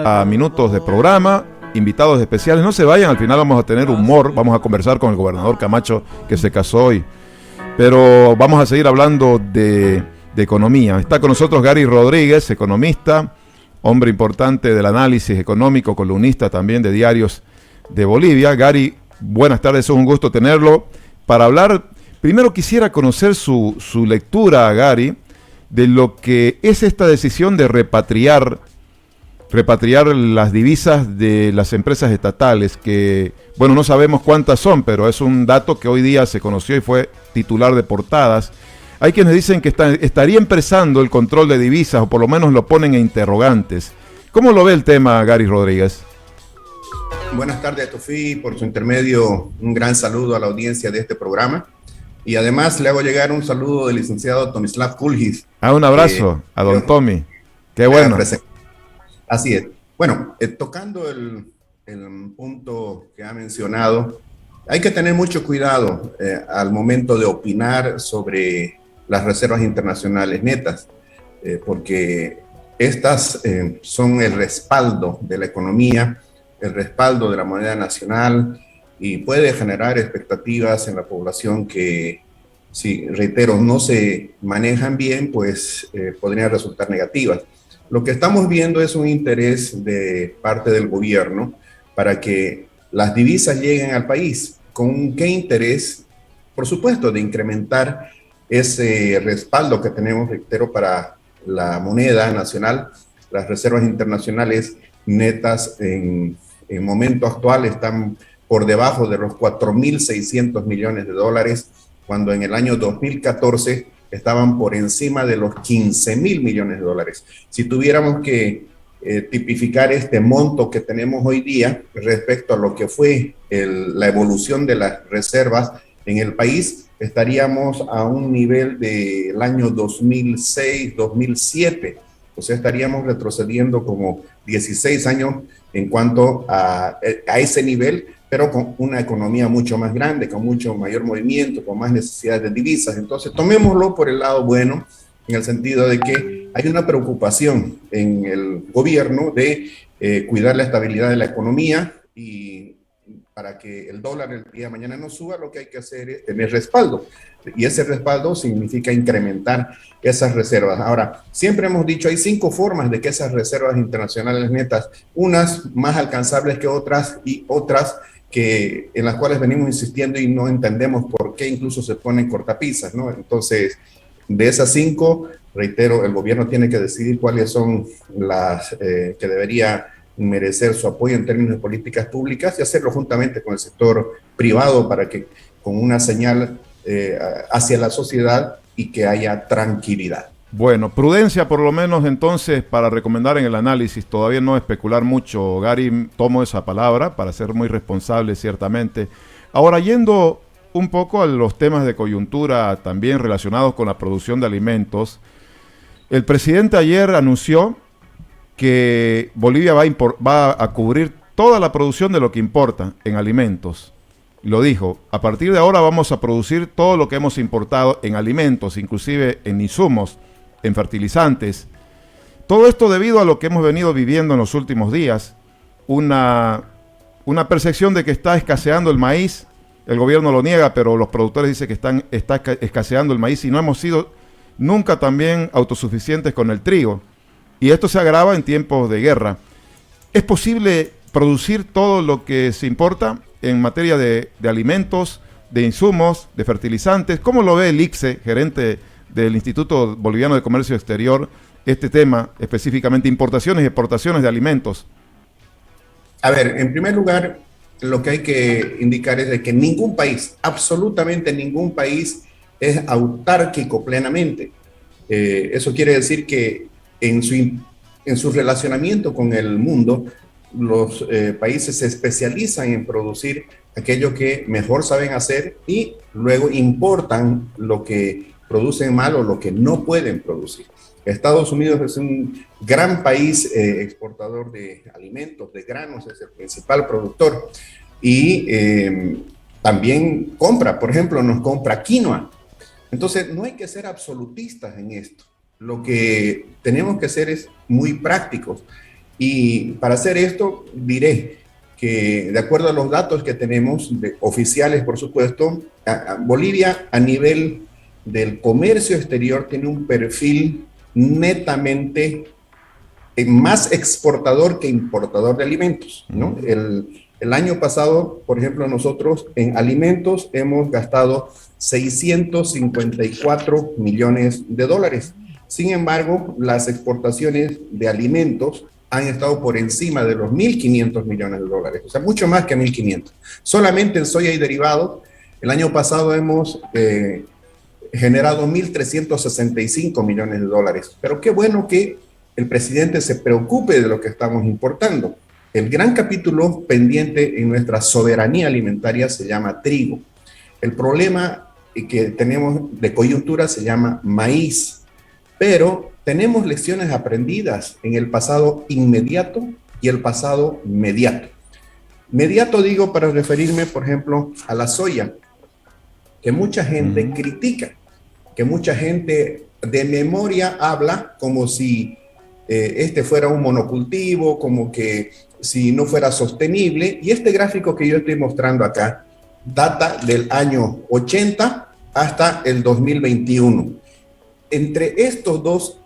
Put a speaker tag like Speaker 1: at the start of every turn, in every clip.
Speaker 1: A minutos de programa, invitados especiales. No se vayan, al final vamos a tener humor. Vamos a conversar con el gobernador Camacho, que se casó hoy. Pero vamos a seguir hablando de economía. Está con nosotros Gary Rodríguez, economista, hombre importante del análisis económico, columnista también de diarios de Bolivia. Gary, buenas tardes, es un gusto tenerlo. Para hablar, primero quisiera conocer su lectura, Gary, de lo que es esta decisión de repatriar las divisas de las empresas estatales, que, bueno, no sabemos cuántas son, pero es un dato que hoy día se conoció y fue titular de portadas. Hay quienes dicen que estaría empezando el control de divisas, o por lo menos lo ponen en interrogantes. ¿Cómo lo ve el tema, Gary Rodríguez?
Speaker 2: Buenas tardes, Tofi. Por su intermedio, un gran saludo a la audiencia de este programa. Y además le hago llegar un saludo del licenciado Tomislav Kuljic.
Speaker 1: Un abrazo a don Tommy. Qué bueno.
Speaker 2: Así es. Bueno, tocando el punto que ha mencionado, hay que tener mucho cuidado al momento de opinar sobre las reservas internacionales netas, porque estas son el respaldo de la economía, el respaldo de la moneda nacional, y puede generar expectativas en la población que, si, reitero, no se manejan bien, pues podrían resultar negativas. Lo que estamos viendo es un interés de parte del gobierno para que las divisas lleguen al país. ¿Con qué interés? Por supuesto, de incrementar ese respaldo que tenemos, reitero, para la moneda nacional. Las reservas internacionales netas en momento actual están por debajo de los 4.600 millones de dólares, cuando en el año 2014 estaban por encima de los 15.000 millones de dólares. Si tuviéramos que tipificar este monto que tenemos hoy día respecto a lo que fue la evolución de las reservas en el país, estaríamos a un nivel del año 2006-2007. O sea, estaríamos retrocediendo como 16 años en cuanto a ese nivel, pero con una economía mucho más grande, con mucho mayor movimiento, con más necesidades de divisas. Entonces, tomémoslo por el lado bueno, en el sentido de que hay una preocupación en el gobierno de cuidar la estabilidad de la economía, y para que el dólar el día de mañana no suba, lo que hay que hacer es tener respaldo. Y ese respaldo significa incrementar esas reservas. Ahora, siempre hemos dicho, hay 5 formas de que esas reservas internacionales netas, unas más alcanzables que otras, y otras en las cuales venimos insistiendo y no entendemos por qué incluso se ponen cortapisas, ¿no? Entonces, de esas 5, reitero, el gobierno tiene que decidir cuáles son las que debería merecer su apoyo en términos de políticas públicas, y hacerlo juntamente con el sector privado para que, con una señal hacia la sociedad, y que haya tranquilidad.
Speaker 1: Bueno, prudencia por lo menos entonces para recomendar en el análisis, todavía no especular mucho. Gary, tomo esa palabra para ser muy responsable ciertamente. Ahora, yendo un poco a los temas de coyuntura también relacionados con la producción de alimentos, el presidente ayer anunció que Bolivia va a cubrir toda la producción de lo que importa en alimentos. Lo dijo, a partir de ahora vamos a producir todo lo que hemos importado en alimentos, inclusive en insumos, en fertilizantes. Todo esto debido a lo que hemos venido viviendo en los últimos días, una percepción de que está escaseando el maíz. El gobierno lo niega, pero los productores dicen que está escaseando el maíz, y no hemos sido nunca también autosuficientes con el trigo. Y esto se agrava en tiempos de guerra. ¿Es posible producir todo lo que se importa en materia de alimentos, de insumos, de fertilizantes? ¿Cómo lo ve el ICSE, gerente del Instituto Boliviano de Comercio Exterior, este tema, específicamente importaciones y exportaciones de alimentos?
Speaker 2: A ver, en primer lugar, lo que hay que indicar es de que ningún país, absolutamente ningún país, es autárquico plenamente. Eso quiere decir que en su relacionamiento con el mundo, los países se especializan en producir aquello que mejor saben hacer, y luego importan lo que producen mal o lo que no pueden producir. Estados Unidos es un gran país exportador de alimentos, de granos, es el principal productor, y también compra, por ejemplo, nos compra quinoa. Entonces, no hay que ser absolutistas en esto. Lo que tenemos que ser es muy prácticos. Y para hacer esto, diré que de acuerdo a los datos que tenemos, oficiales por supuesto, Bolivia a nivel del comercio exterior tiene un perfil netamente más exportador que importador de alimentos, ¿no? El año pasado, por ejemplo, nosotros en alimentos hemos gastado 654 millones de dólares. Sin embargo, las exportaciones de alimentos han estado por encima de los 1.500 millones de dólares, o sea, mucho más que 1.500. Solamente en soya y derivados, el año pasado hemos generado 1.365 millones de dólares. Pero qué bueno que el presidente se preocupe de lo que estamos importando. El gran capítulo pendiente en nuestra soberanía alimentaria se llama trigo. El problema que tenemos de coyuntura se llama maíz, pero tenemos lecciones aprendidas en el pasado inmediato y el pasado mediato. Mediato digo para referirme, por ejemplo, a la soya, que mucha gente critica, que mucha gente de memoria habla como si este fuera un monocultivo, como que si no fuera sostenible. Y este gráfico que yo estoy mostrando acá data del año 80 hasta el 2021. Entre estos dos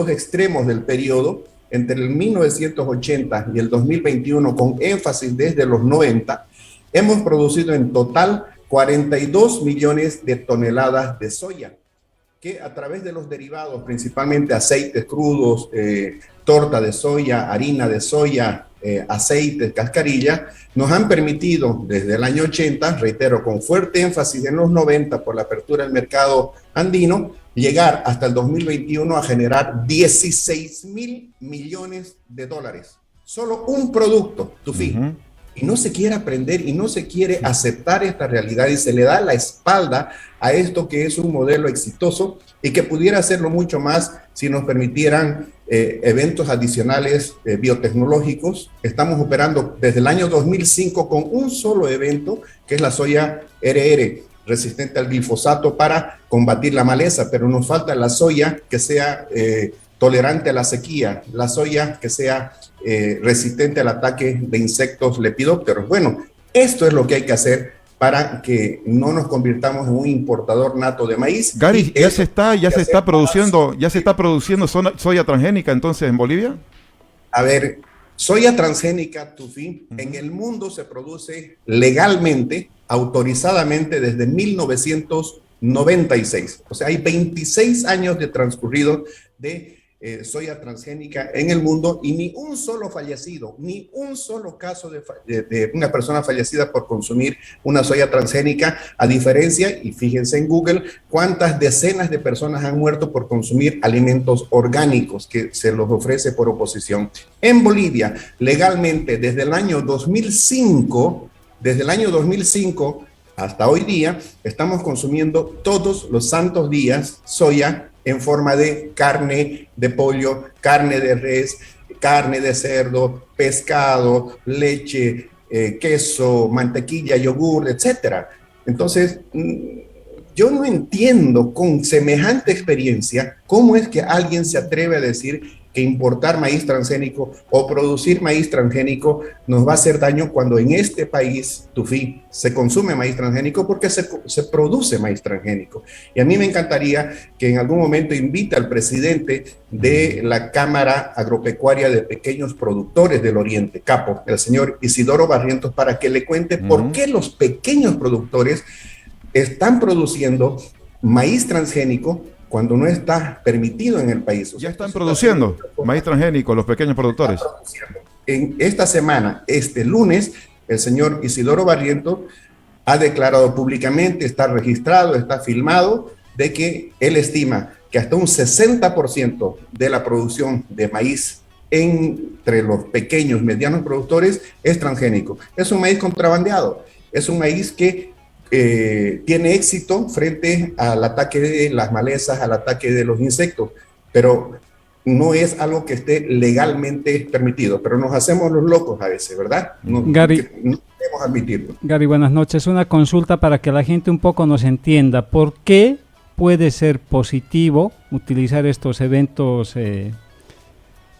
Speaker 2: extremos del periodo, entre el 1980 y el 2021, con énfasis desde los 90, hemos producido en total 42 millones de toneladas de soya, que a través de los derivados, principalmente aceites crudos, torta de soya, harina de soya, aceites, cascarilla, nos han permitido desde el año 80, reitero, con fuerte énfasis en los 90 por la apertura del mercado andino, llegar hasta el 2021 a generar 16.000 millones de dólares. Solo un producto, Tufí. Y no se quiere aprender y no se quiere aceptar esta realidad y se le da la espalda a esto que es un modelo exitoso y que pudiera hacerlo mucho más si nos permitieran eventos adicionales biotecnológicos. Estamos operando desde el año 2005 con un solo evento, que es la soya RR, resistente al glifosato para combatir la maleza, pero nos falta la soya que sea tolerante a la sequía, la soya que sea resistente al ataque de insectos lepidópteros. Bueno, esto es lo que hay que hacer para que no nos convirtamos en un importador nato de maíz.
Speaker 1: Gary, ya se está produciendo soya transgénica entonces en Bolivia.
Speaker 2: A ver, soya transgénica, Tufí, en el mundo se produce legalmente, autorizadamente desde 1996. O sea, hay 26 años de transcurrido de soya transgénica en el mundo y ni un solo fallecido, ni un solo caso de una persona fallecida por consumir una soya transgénica, a diferencia, y fíjense en Google, cuántas decenas de personas han muerto por consumir alimentos orgánicos que se los ofrece por oposición. En Bolivia, legalmente, desde el año 2005 hasta hoy día, estamos consumiendo todos los santos días soya en forma de carne de pollo, carne de res, carne de cerdo, pescado, leche, queso, mantequilla, yogur, etc. Entonces, yo no entiendo con semejante experiencia cómo es que alguien se atreve a decir que importar maíz transgénico o producir maíz transgénico nos va a hacer daño cuando en este país, Tufí, se consume maíz transgénico porque se produce maíz transgénico. Y a mí me encantaría que en algún momento invite al presidente de la Cámara Agropecuaria de Pequeños Productores del Oriente, CAPO, el señor Isidoro Barrientos, para que le cuente por qué los pequeños productores están produciendo maíz transgénico cuando no está permitido en el país.
Speaker 1: Ya están produciendo maíz transgénico los pequeños productores.
Speaker 2: En esta semana, este lunes, el señor Isidoro Barrientos ha declarado públicamente, está registrado, está filmado, de que él estima que hasta un 60% de la producción de maíz entre los pequeños, medianos productores es transgénico. Es un maíz contrabandeado, es un maíz que tiene éxito frente al ataque de las malezas, al ataque de los insectos, pero no es algo que esté legalmente permitido, pero nos hacemos los locos a veces, ¿verdad?
Speaker 3: Gary,
Speaker 2: no podemos admitirlo.
Speaker 3: Gary, buenas noches. Una consulta para que la gente un poco nos entienda. ¿Por qué puede ser positivo utilizar estos eventos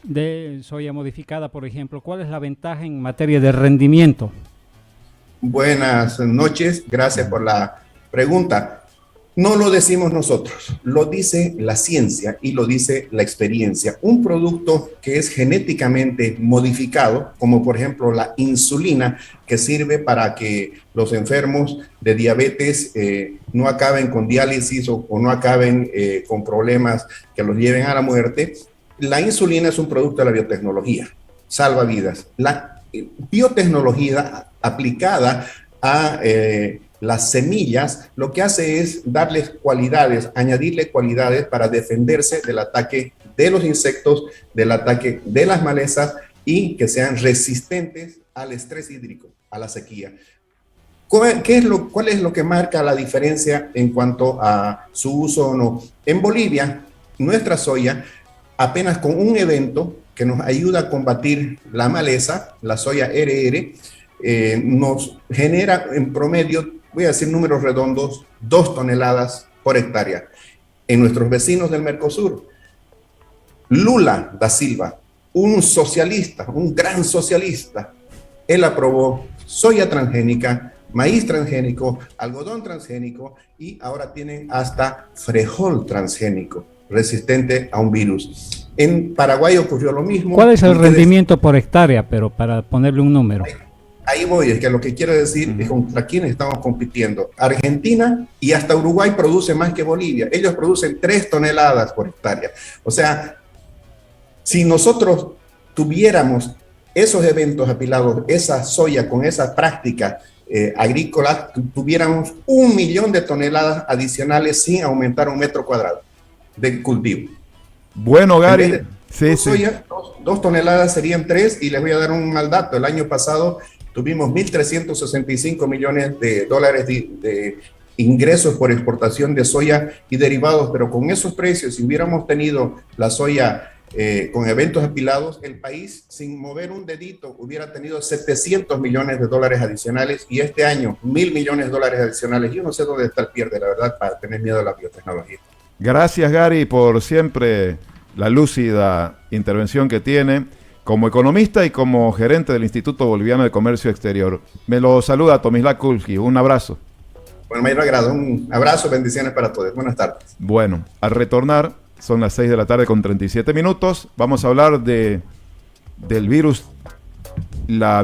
Speaker 3: de soya modificada, por ejemplo, ¿cuál es la ventaja en materia de rendimiento?
Speaker 2: Buenas noches, gracias por la pregunta. No lo decimos nosotros, lo dice la ciencia y lo dice la experiencia. Un producto que es genéticamente modificado, como por ejemplo la insulina, que sirve para que los enfermos de diabetes no acaben con diálisis o no acaben con problemas que los lleven a la muerte. La insulina es un producto de la biotecnología, salva vidas. La biotecnología aplicada a las semillas, lo que hace es darles cualidades, añadirle cualidades para defenderse del ataque de los insectos, del ataque de las malezas y que sean resistentes al estrés hídrico, a la sequía. ¿Cuál es lo que marca la diferencia en cuanto a su uso o no? En Bolivia, nuestra soya, apenas con un evento que nos ayuda a combatir la maleza, la soya RR, nos genera en promedio, voy a decir números redondos, 2 toneladas por hectárea. En nuestros vecinos del Mercosur, Lula da Silva, un socialista, un gran socialista, él aprobó soya transgénica, maíz transgénico, algodón transgénico y ahora tienen hasta frijol transgénico, resistente a un virus. En Paraguay ocurrió lo mismo.
Speaker 3: ¿Cuál es el rendimiento por hectárea, pero para ponerle un número?
Speaker 2: Ahí voy, es que lo que quiero decir es contra quiénes estamos compitiendo. Argentina y hasta Uruguay produce más que Bolivia. Ellos producen 3 toneladas por hectárea. O sea, si nosotros tuviéramos esos eventos apilados, esa soya con esa práctica agrícola, tuviéramos 1 millón de toneladas adicionales sin aumentar 1 metro cuadrado de cultivo.
Speaker 1: Bueno, Gary, sí,
Speaker 2: soya, 2 toneladas serían 3, y les voy a dar un mal dato. El año pasado tuvimos 1.365 millones de dólares de ingresos por exportación de soya y derivados, pero con esos precios, si hubiéramos tenido la soya con eventos apilados, el país, sin mover un dedito, hubiera tenido 700 millones de dólares adicionales, y este año 1.000 millones de dólares adicionales. Yo no sé dónde está el pierde, la verdad, para tener miedo a la biotecnología.
Speaker 1: Gracias, Gary, por siempre la lúcida intervención que tiene como economista y como gerente del Instituto Boliviano de Comercio Exterior. Me lo saluda Tomislav Kulski. Un abrazo.
Speaker 2: Bueno, mayor agrado. Un abrazo, bendiciones para todos. Buenas tardes.
Speaker 1: Bueno, al retornar, son las 6 de la tarde con 37 minutos. Vamos a hablar del virus, la